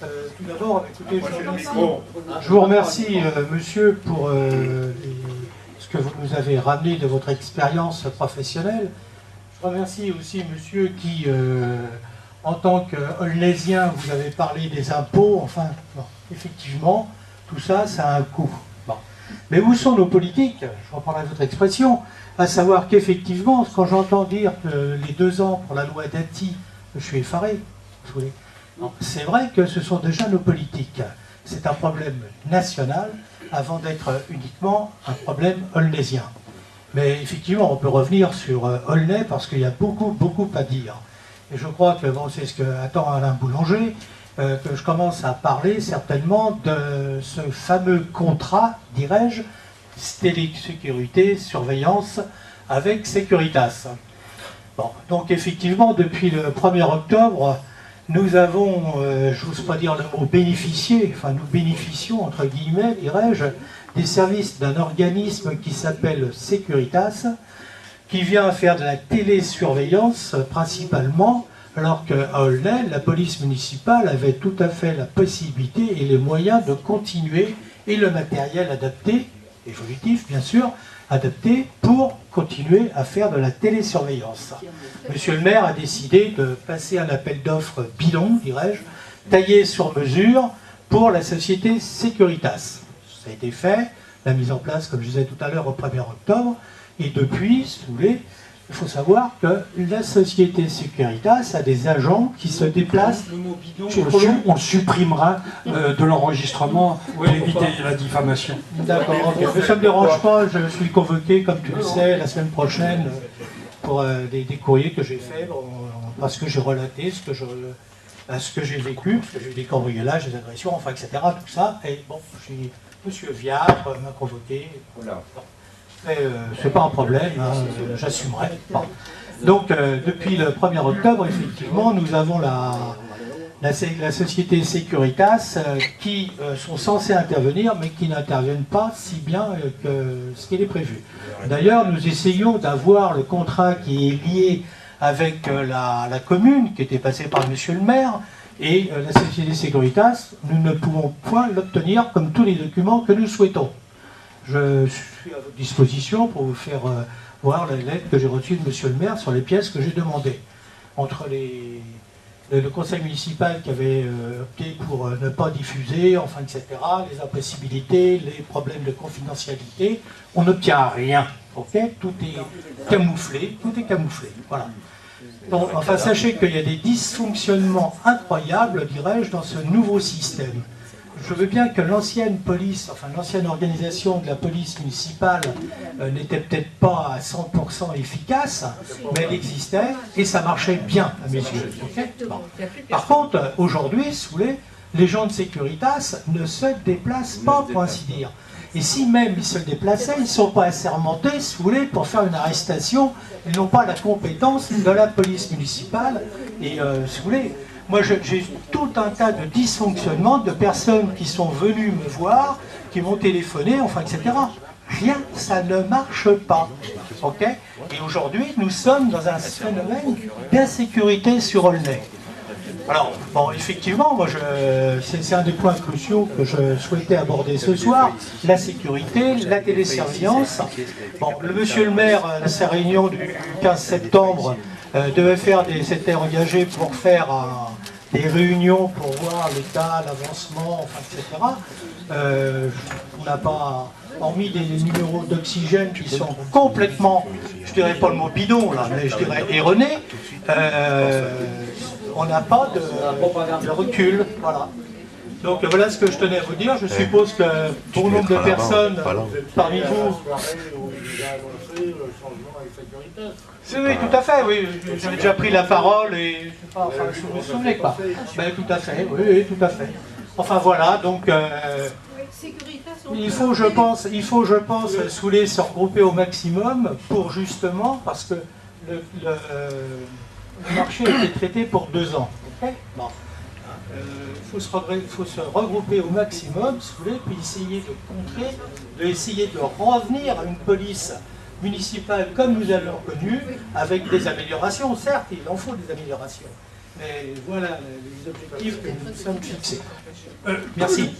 Tout d'abord, écoutez, je vous remercie, monsieur, pour ce que vous nous avez ramené de votre expérience professionnelle. Je remercie aussi monsieur qui, en tant qu'Aulnaisien, vous avez parlé des impôts. Enfin, bon, effectivement, tout ça, ça a un coût. Bon. Mais où sont nos politiques? Je reprendrai votre expression, à savoir qu'effectivement, quand j'entends dire que les 2 ans pour la loi Dati, je suis effaré. C'est vrai que ce sont déjà nos politiques. C'est un problème national avant d'être uniquement un problème aulnaisien. Mais effectivement, on peut revenir sur Aulnay parce qu'il y a beaucoup à dire. Et je crois que bon, c'est ce que attend Alain Boulanger, que je commence à parler certainement de ce fameux contrat, dirais-je, télésécurité, surveillance avec Securitas. Bon, donc effectivement, depuis le 1er octobre, nous avons, je n'ose pas dire le mot bénéficier, enfin nous bénéficions, entre guillemets, dirais-je, des services d'un organisme qui s'appelle Securitas, qui vient faire de la télésurveillance principalement, alors qu'à Aulnay, la police municipale avait tout à fait la possibilité et les moyens de continuer, et le matériel adapté, évolutif bien sûr, adapté pour continuer à faire de la télésurveillance. Monsieur le maire a décidé de passer un appel d'offres bidon, dirais-je, taillé sur mesure pour la société Securitas. Ça a été fait, la mise en place, comme je disais tout à l'heure, au 1er octobre, et depuis, si vous voulez, il faut savoir que la société Securitas a des agents qui se déplacent. On le supprimera de l'enregistrement pour éviter la diffamation. D'accord, ok. Mais ça ne me dérange pas, je suis convoqué, comme tu le sais, la semaine prochaine pour des courriers que j'ai faits, parce que j'ai relaté ce que j'ai vécu, parce que j'ai eu des cambriolages, des agressions, enfin, etc. Tout ça. Et bon, monsieur Viard m'a convoqué. Voilà. C'est pas un problème, hein, j'assumerai. Bon. Donc, depuis le 1er octobre, effectivement, nous avons la société Securitas qui sont censés intervenir, mais qui n'interviennent pas si bien que ce qu'il est prévu. D'ailleurs, nous essayons d'avoir le contrat qui est lié avec la commune, qui était passée par monsieur le maire, et la société Securitas, nous ne pouvons point l'obtenir comme tous les documents que nous souhaitons. Je suis à votre disposition pour vous faire voir la lettre que j'ai reçue de monsieur le maire sur les pièces que j'ai demandées. Entre le conseil municipal qui avait opté pour ne pas diffuser, enfin, etc., les impossibilités, les problèmes de confidentialité, on n'obtient rien. Okay, tout est camouflé, voilà. Donc, enfin, sachez qu'il y a des dysfonctionnements incroyables, dirais-je, dans ce nouveau système. Je veux bien que l'ancienne police, enfin l'ancienne organisation de la police municipale n'était peut-être pas à 100% efficace, mais elle existait et ça marchait bien à mes yeux. Okay, bon. Par contre, aujourd'hui, si vous voulez, les gens de Securitas ne se déplacent pas, pour ainsi dire. Et si même ils se déplaçaient, ils ne sont pas assermentés, si vous voulez, pour faire une arrestation. Ils n'ont pas la compétence de la police municipale. Et si vous voulez, moi j'ai tout un tas de dysfonctionnements, de personnes qui sont venues me voir, qui m'ont téléphoné, enfin, etc. Rien, ça ne marche pas. Okay, et aujourd'hui, nous sommes dans un phénomène d'insécurité sur Aulnay. Alors, bon, effectivement, moi, c'est un des points cruciaux que je souhaitais aborder ce soir, la sécurité, la télésurveillance. Bon, monsieur le maire, à sa réunion du 15 septembre, s'était engagé pour faire des réunions pour voir l'état, l'avancement, enfin, etc. On n'a pas, hormis des numéros d'oxygène qui sont complètement, je dirais pas le mot bidon, là, mais je dirais erronés, on n'a pas de recul, voilà. Donc voilà ce que je tenais à vous dire. Je suppose que bon nombre de personnes parmi vous... Oui, tout à fait, oui. J'avais déjà pris la parole et... Enfin, je ne me souvenais pas. Ben, tout à fait, oui, tout à fait. Enfin voilà, donc... il faut, je pense, Soulé se regrouper au maximum pour justement, parce que le marché a été traité pour 2 ans. Okay, bon. Il faut se regrouper au maximum, si vous voulez, puis essayer de contrer, essayer de revenir à une police municipale comme nous l'avions connue, avec des améliorations, certes, il en faut des améliorations. Mais voilà les objectifs que nous nous sommes fixés. Merci.